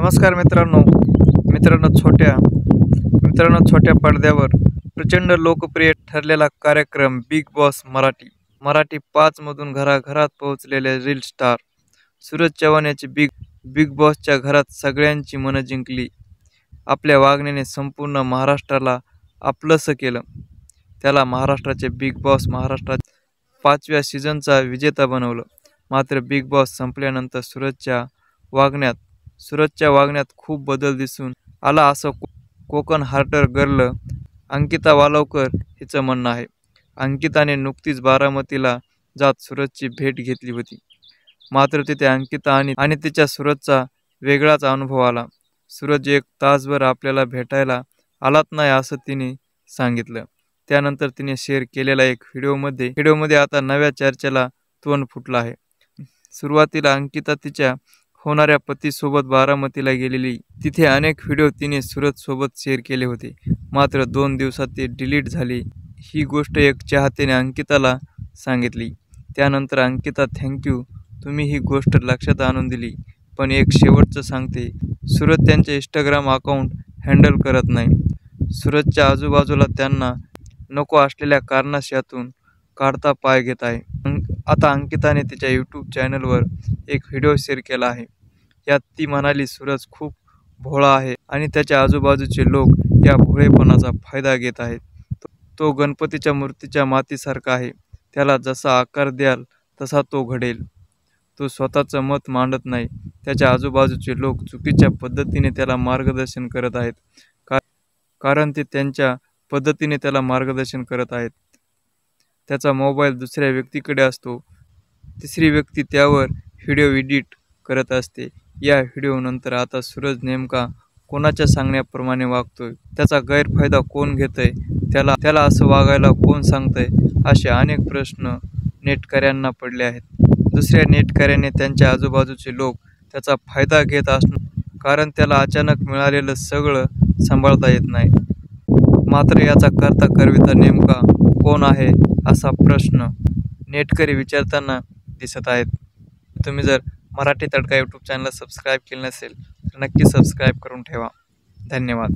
नमस्कार मित्रांनो छोट्या पडद्यावर प्रचंड लोकप्रिय ठरलेला कार्यक्रम बिग बॉस मराठी 5 मधून घराघरात पोहोचलेले रील स्टार सूरज चव्हाण याची बिग बॉसच्या घरात सगळ्यांची मनं जिंकली. आपल्या वागण्याने संपूर्ण महाराष्ट्राला आपलंसं केलं. त्याला महाराष्ट्राचे बिग बॉस महाराष्ट्रात 5व्या सीझनचा विजेता बनवलं. मात्र बिग बॉस संपल्यानंतर सूरजच्या वागण्यात खूप बदल दिसून आला असं कोकण हार्टर गर्ल अंकिता वालवकर हिचं म्हणणं आहे. अंकिताने नुकतीच बारामतीला जात सूरजची भेट घेतली होती. मात्र तिथे अंकिता आणि तिच्या सूरजचा वेगळाच अनुभव आला. सूरज 1 तासभर आपल्याला भेटायला आलात नाही असं तिने सांगितलं. त्यानंतर तिने शेअर केलेल्या एक व्हिडिओमध्ये आता नव्या चर्चेला तोंड फुटलं आहे. सुरुवातीला अंकिता तिच्या होणाऱ्या पतीसोबत बारामतीला गेलेली. तिथे अनेक व्हिडिओ तिने सूरज सोबत शेअर केले होते. मात्र 2 दिवसात ते डिलीट झाले. ही गोष्ट एक चाहत्याने अंकिताला सांगितली. त्यानंतर अंकिता थँक्यू, तुम्ही ही गोष्ट लक्षात आणून दिली. पण एक शेवटचं सांगते, सूरज त्यांचे इंस्टाग्राम अकाउंट हँडल करत नाही. सूरजच्या आजूबाजूला त्यांना नको असलेल्या कारणास यातून काढता पाय घेत आहे. आता अंकिताने तिच्या यूट्यूब चॅनलवर एक व्हिडिओ शेअर केला आहे. यात ती म्हणाली, सूरज खूप भोळा आहे आणि त्याच्या आजूबाजूचे लोक या भोळेपणाचा फायदा घेत आहेत. तो गणपतीच्या मूर्तीच्या मातीसारखा आहे. त्याला जसा आकार द्याल तसा तो घडेल. तो स्वतःचं मत मांडत नाही. त्याच्या आजूबाजूचे लोक चुकीच्या पद्धतीने त्याला मार्गदर्शन करत आहेत, कारण ते त्यांच्या पद्धतीने त्याला मार्गदर्शन करत आहेत. त्याचा मोबाईल दुसऱ्या व्यक्तीकडे असतो. तिसरी व्यक्ती त्यावर व्हिडिओ एडिट करत असते. या व्हिडिओनंतर आता सूरज नेमका कोणाच्या सांगण्याप्रमाणे वागतोय, त्याचा गैरफायदा कोण घेतंय, त्याला असं वागायला कोण सांगतंय, असे अनेक प्रश्न नेटकऱ्यांना पडले आहेत. दुसऱ्या नेटकऱ्याने त्यांच्या आजूबाजूचे लोक त्याचा फायदा घेत असणं, कारण त्याला अचानक मिळालेलं सगळं सांभाळता येत नाही. मात्र याचा करता करविता नेमका कोण आहे असा प्रश्न नेटकरी विचारताना दिसत आहेत. तुम्ही जर मराठी तडका यूट्यूब चॅनलला सबस्क्राईब केलं नसेल तर नक्की सबस्क्राईब करून ठेवा. धन्यवाद.